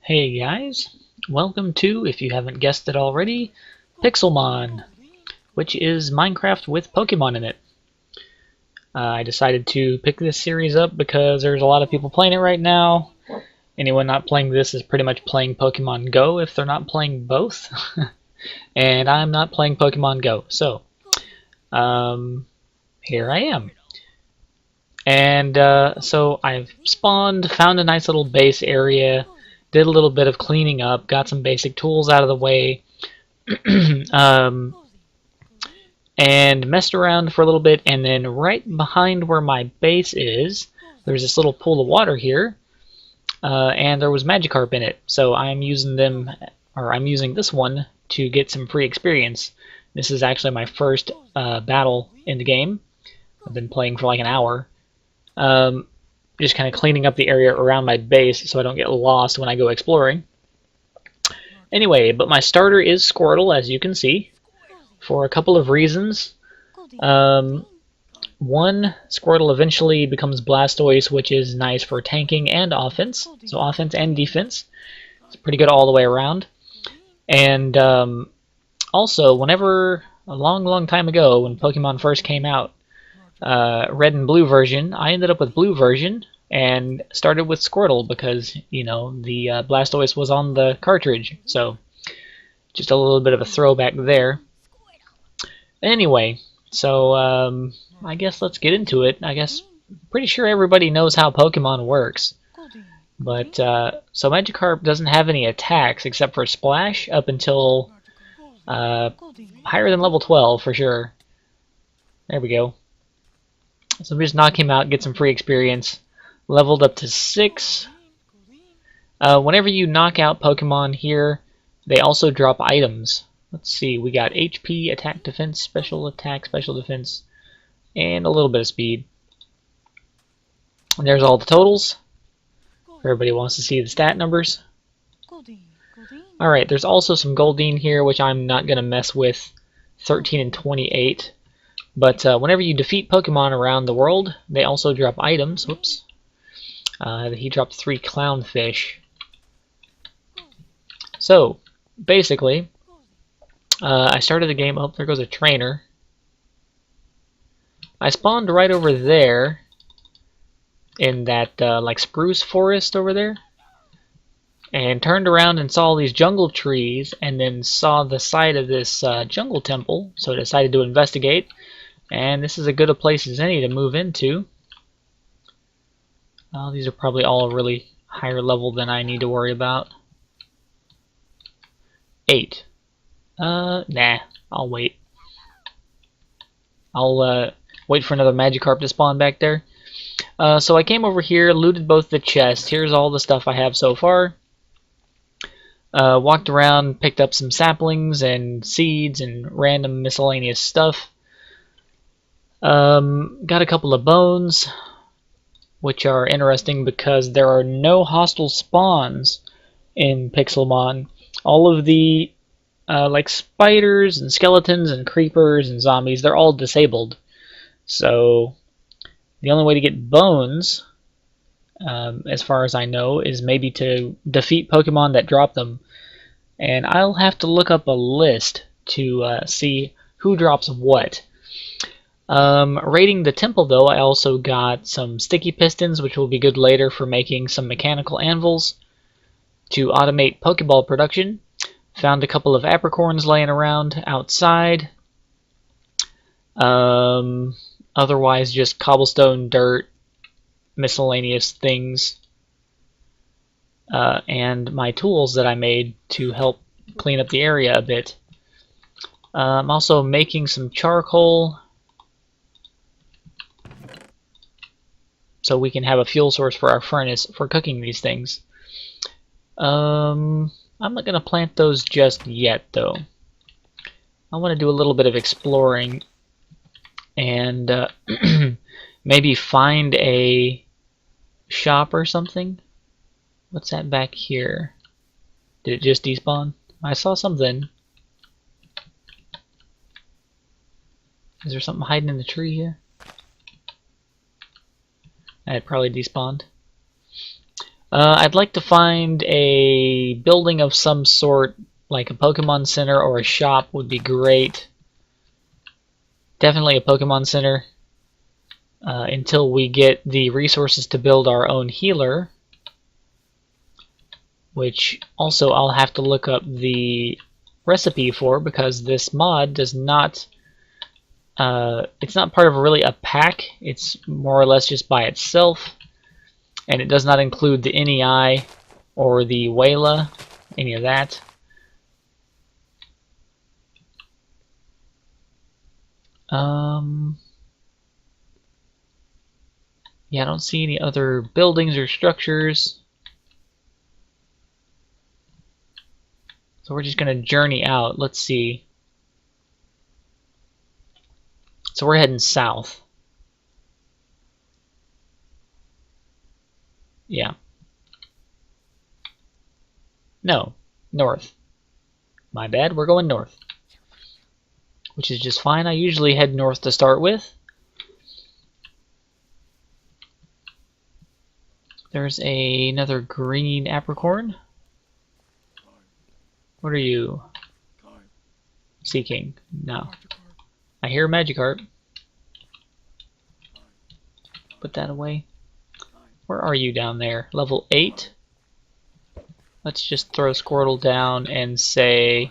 Hey guys, welcome to, if you haven't guessed it already, Pixelmon, which is Minecraft with Pokemon in it. I decided to pick this series up because there's a lot of people playing it right now. Anyone not playing this is pretty much playing Pokemon Go if they're not playing both. And I'm not playing Pokemon Go, so here I am. And so I've spawned, found a nice little base area, did a little bit of cleaning up, got some basic tools out of the way, and messed around for a little bit. And then right behind where my base is, there's this little pool of water here, and there was Magikarp in it. So I'm using them, or I'm using this one to get some free experience. This is actually my first battle in the game. I've been playing for like an hour. Just kind of cleaning up the area around my base so I don't get lost when I go exploring. Anyway, but my starter is Squirtle, as you can see, for a couple of reasons. One, Squirtle eventually becomes Blastoise, which is nice for tanking and offense. So offense and defense. It's pretty good all the way around. And also, whenever, a long time ago, when Pokemon first came out, red and blue version, I ended up with blue version and started with Squirtle because, you know, the Blastoise was on the cartridge. So, just a little bit of a throwback there. Anyway, so I guess let's get into it. I guess pretty sure everybody knows how Pokemon works. But, so Magikarp doesn't have any attacks except for Splash up until higher than level 12 for sure. There we go. So we just knock him out, get some free experience. Leveled up to 6. Whenever you knock out Pokemon here, they also drop items. Let's see, we got HP, attack, defense, special attack, special defense, and a little bit of speed. And there's all the totals. Everybody wants to see the stat numbers. Alright, there's also some Goldeen here, which I'm not going to mess with. 13 and 28. But whenever you defeat Pokemon around the world, they also drop items. Whoops. He dropped 3 clownfish. So, basically, I started the game. Oh, there goes a trainer. I spawned right over there in that like spruce forest over there, and turned around and saw all these jungle trees, and then saw the side of this jungle temple. So I decided to investigate. And this is as good a place as any to move into. These are probably all really higher level than I need to worry about. 8. Nah, I'll wait. I'll wait for another Magikarp to spawn back there. So I came over here, looted both the chests. Here's all the stuff I have so far. Walked around, picked up some saplings and seeds and random miscellaneous stuff. Got a couple of bones, which are interesting because there are no hostile spawns in Pixelmon. All of the like spiders and skeletons and creepers and zombies, they're all disabled. So the only way to get bones, as far as I know, is maybe to defeat Pokemon that drop them. And I'll have to look up a list to see who drops what. Raiding the temple, though, I also got some sticky pistons, which will be good later for making some mechanical anvils to automate Pokeball production. Found a couple of apricorns laying around outside. Otherwise, just cobblestone, dirt, miscellaneous things, and my tools that I made to help clean up the area a bit. I'm also making some charcoal, so we can have a fuel source for our furnace for cooking these things. I'm not going to plant those just yet, though. I want to do a little bit of exploring and maybe find a shop or something. What's that back here? Did it just despawn? I saw something. Is there something hiding in the tree here? I had probably despawned. I'd like to find a building of some sort, like a Pokemon Center or a shop would be great. Definitely a Pokemon Center. Until we get the resources to build our own healer. Which also I'll have to look up the recipe for, because this mod does not... it's not part of really a pack. It's more or less just by itself. And it does not include the NEI or the Wayla, any of that. Yeah, I don't see any other buildings or structures. So we're just going to journey out. Let's see. So we're heading south. Yeah. No, north. My bad, we're going north. Which is just fine. I usually head north to start with. There's another green apricorn. What are you seeking? No. I hear Magikarp. Put that away. Where are you down there? Level 8? Let's just throw Squirtle down and say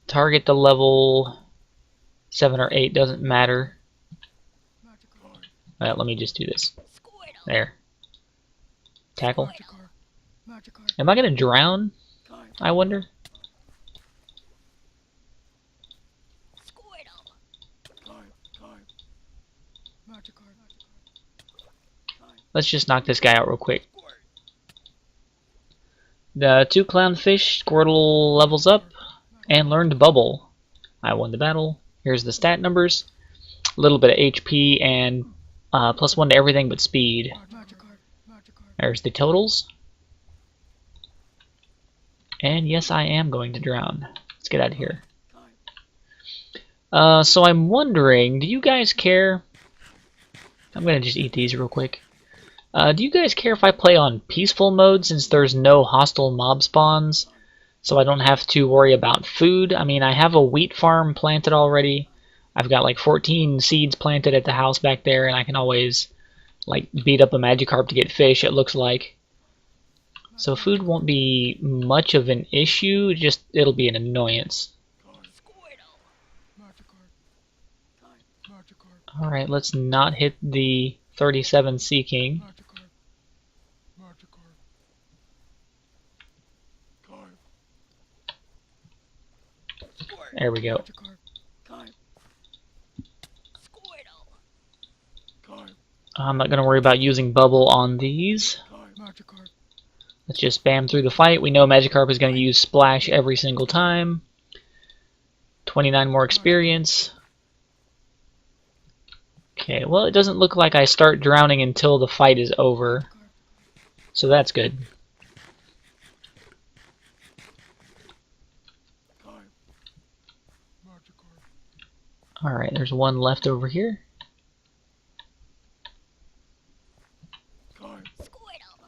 target the level 7 or 8, doesn't matter. Well, let me just do this. There. Tackle. Am I gonna drown? I wonder. Let's just knock this guy out real quick. The 2 clownfish, Squirtle levels up and learned Bubble. I won the battle. Here's the stat numbers. A little bit of HP and +1 to everything but speed. There's the totals. And yes, I am going to drown. Let's get out of here. So I'm wondering, do you guys care? I'm going to just eat these real quick. Do you guys care if I play on peaceful mode since there's no hostile mob spawns? So I don't have to worry about food. I mean, I have a wheat farm planted already. I've got like 14 seeds planted at the house back there, and I can always like beat up a Magikarp to get fish, it looks like. So food won't be much of an issue, just it'll be an annoyance. Alright, let's not hit the 37 Seeking. There we go. I'm not going to worry about using Bubble on these. Let's just spam through the fight. We know Magikarp is going to use Splash every single time. 29 more experience. Okay, well, it doesn't look like I start drowning until the fight is over. So that's good. Alright, there's one left over here.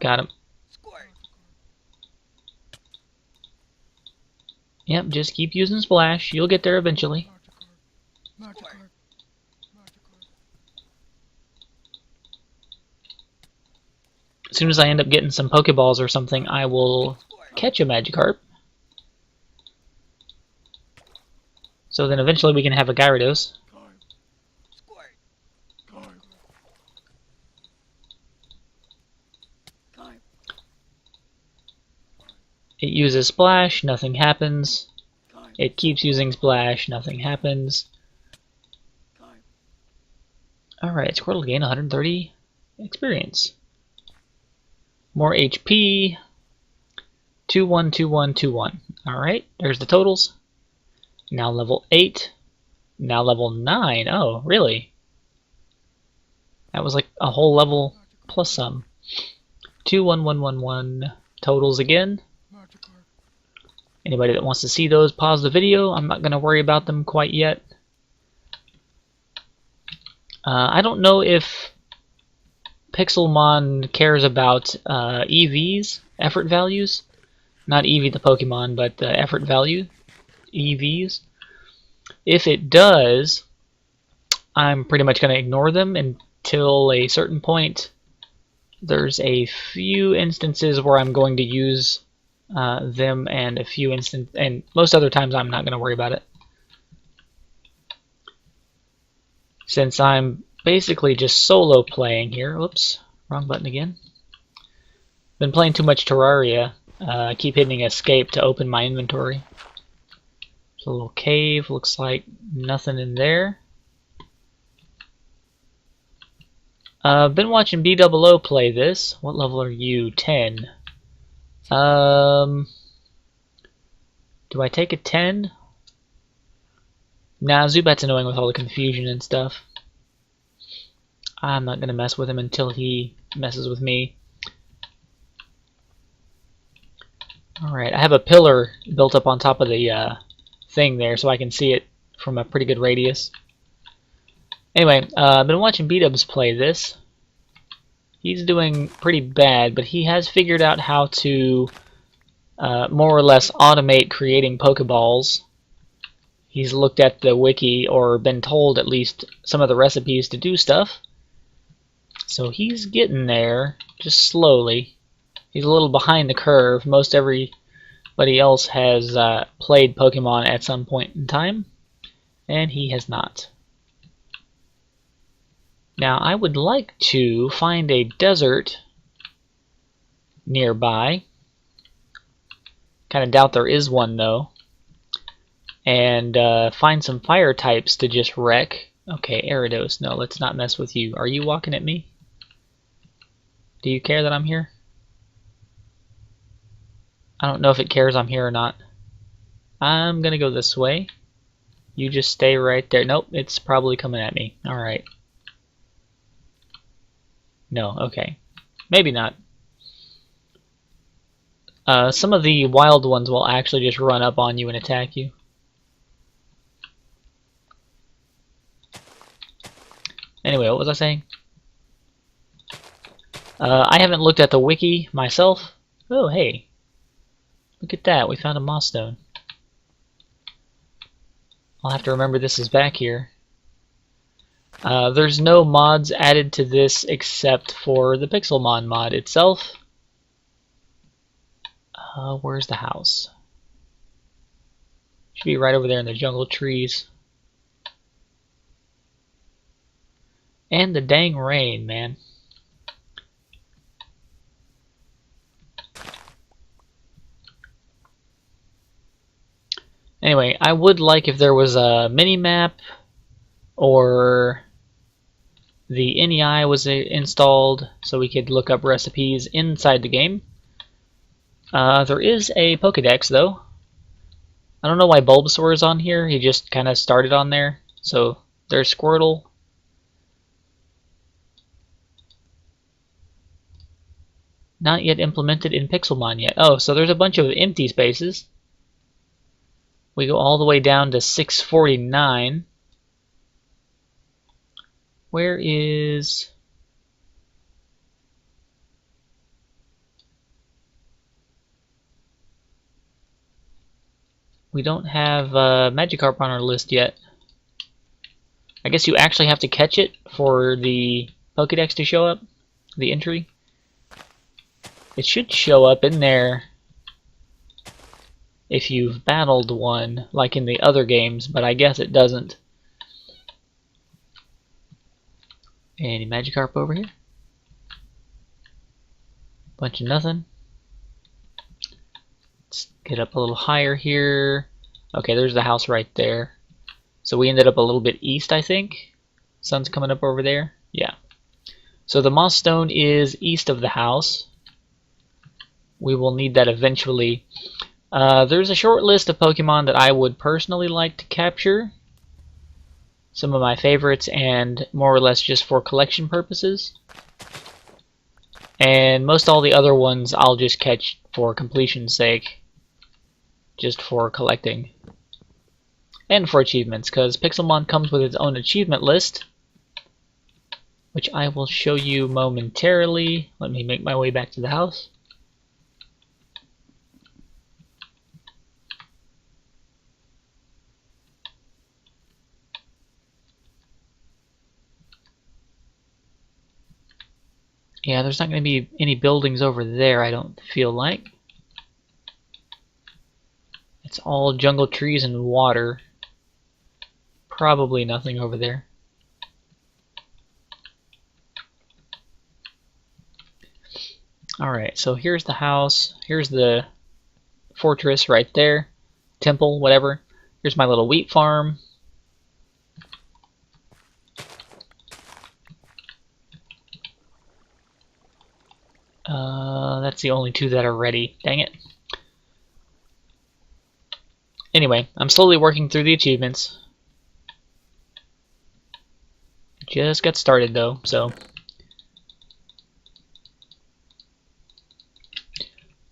Got him. Yep, just keep using Splash. You'll get there eventually. As soon as I end up getting some Pokeballs or something, I will catch a Magikarp. So then eventually we can have a Gyarados. It uses Splash, nothing happens. It keeps using Splash, nothing happens. Alright, Squirtle gain 130 experience. More HP. 2-1, 2-1, 2-1. Alright, there's the totals. Now level 8. Now level 9. Oh, really? That was like a whole level plus some. 2-1-1-1-1. Totals again. Anybody that wants to see those, pause the video. I'm not going to worry about them quite yet. I don't know if Pixelmon cares about EVs, effort values. Not Eevee the Pokemon, but the effort value, EVs. If it does, I'm pretty much going to ignore them until a certain point. There's a few instances where I'm going to use them, and most other times I'm not going to worry about it. Since I'm basically just solo playing here. Whoops, wrong button again. Been playing too much Terraria. I keep hitting escape to open my inventory. There's a little cave, looks like nothing in there. Been watching B00 play this. What level are you? 10. Do I take a 10? Nah, Zubat's annoying with all the confusion and stuff. I'm not gonna mess with him until he messes with me. Alright, I have a pillar built up on top of the thing there so I can see it from a pretty good radius. Anyway, I've been watching B-Dubs play this. He's doing pretty bad, but he has figured out how to more or less automate creating Pokeballs. He's looked at the wiki, or been told at least some of the recipes to do stuff. So he's getting there, just slowly. He's a little behind the curve. Most everybody else has played Pokemon at some point in time, and he has not. Now, I would like to find a desert nearby. Kind of doubt there is one, though. And find some fire types to just wreck. Okay, Gyarados. No, let's not mess with you. Are you walking at me? Do you care that I'm here? I don't know if it cares I'm here or not. I'm gonna go this way. You just stay right there. Nope, it's probably coming at me. Alright. No, okay. Maybe not. Some of the wild ones will actually just run up on you and attack you. Anyway, what was I saying? I haven't looked at the wiki myself. Oh, hey. Look at that, we found a moss stone. I'll have to remember this is back here. There's no mods added to this except for the Pixelmon mod itself. Where's the house? Should be right over there in the jungle trees. And the dang rain, man. Anyway, I would like if there was a mini-map or the NEI was installed so we could look up recipes inside the game. There is a Pokedex, though. I don't know why Bulbasaur is on here. He just kind of started on there. So there's Squirtle. Not yet implemented in Pixelmon yet. Oh, so there's a bunch of empty spaces. We go all the way down to 649. Where is... We don't have Magikarp on our list yet. I guess you actually have to catch it for the Pokedex to show up, the entry. It should show up in there if you've battled one, like in the other games, but I guess it doesn't. Any Magikarp over here? Bunch of nothing. Let's get up a little higher here. Okay, there's the house right there. So we ended up a little bit east, I think. Sun's coming up over there. Yeah. So the Moss Stone is east of the house. We will need that eventually. There's a short list of Pokemon that I would personally like to capture. Some of my favorites, and more or less just for collection purposes. And most all the other ones I'll just catch for completion's sake. Just for collecting. And for achievements, because Pixelmon comes with its own achievement list. which I will show you momentarily. Let me make my way back to the house. Yeah, there's not going to be any buildings over there, I don't feel like. It's all jungle trees and water. Probably nothing over there. Alright, so here's the house. Here's the fortress right there. Temple, whatever. Here's my little wheat farm. That's the only two that are ready. Dang it. Anyway, I'm slowly working through the achievements. Just got started though, so.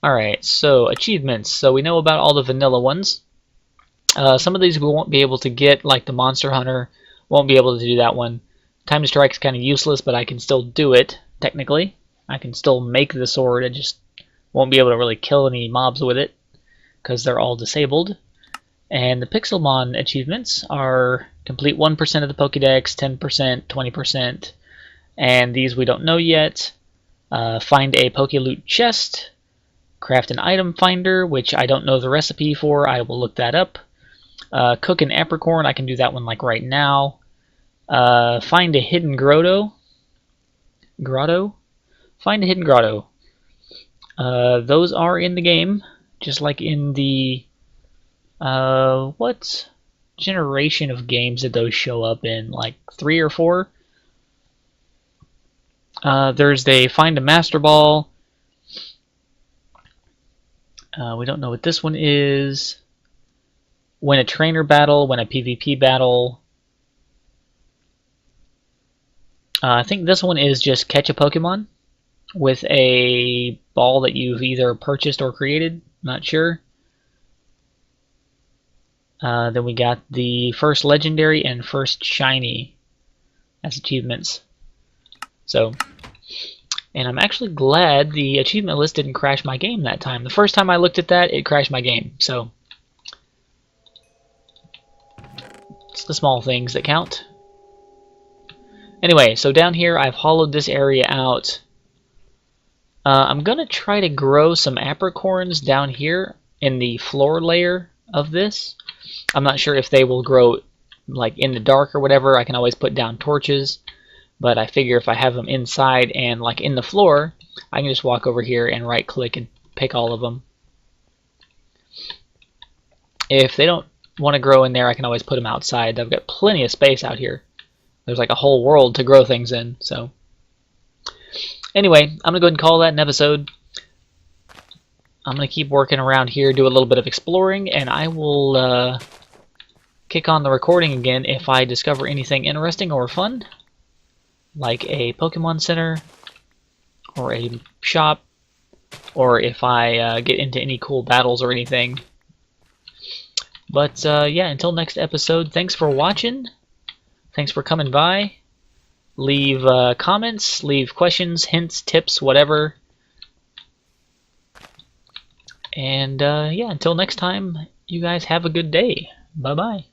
Alright, so achievements. So we know about all the vanilla ones. Some of these we won't be able to get, like the Monster Hunter. Won't be able to do that one. Time to Strike is kind of useless, but I can still do it, technically. I can still make the sword, I just won't be able to really kill any mobs with it, because they're all disabled. And the Pixelmon achievements are complete 1% of the Pokédex, 10%, 20%, and these we don't know yet. Find a Pokéloot chest, craft an item finder, which I don't know the recipe for, I will look that up. Cook an apricorn, I can do that one like right now. Find a hidden grotto. Find a hidden grotto. Those are in the game, just like in the what generation of games did those show up in? Like 3 or 4? There's the Find a Master Ball. We don't know what this one is. Win a trainer battle, win a PvP battle. I think this one is just catch a Pokemon with a ball that you've either purchased or created. Not sure. Then we got the first legendary and first shiny as achievements. So, and I'm actually glad the achievement list didn't crash my game that time. The first time I looked at that, it crashed my game. So, it's the small things that count. Anyway, so down here I've hollowed this area out. I'm going to try to grow some apricorns down here in the floor layer of this. I'm not sure if they will grow like in the dark or whatever. I can always put down torches, but I figure if I have them inside and like in the floor, I can just walk over here and right click and pick all of them. If they don't want to grow in there, I can always put them outside. I've got plenty of space out here. There's like a whole world to grow things in. So anyway, I'm going to go ahead and call that an episode. I'm going to keep working around here, do a little bit of exploring, and I will kick on the recording again if I discover anything interesting or fun, like a Pokemon Center, or a shop, or if I get into any cool battles or anything. But yeah, until next episode, thanks for watching. Thanks for coming by. Leave comments, leave questions, hints, tips, whatever. And yeah, until next time, you guys have a good day. Bye-bye.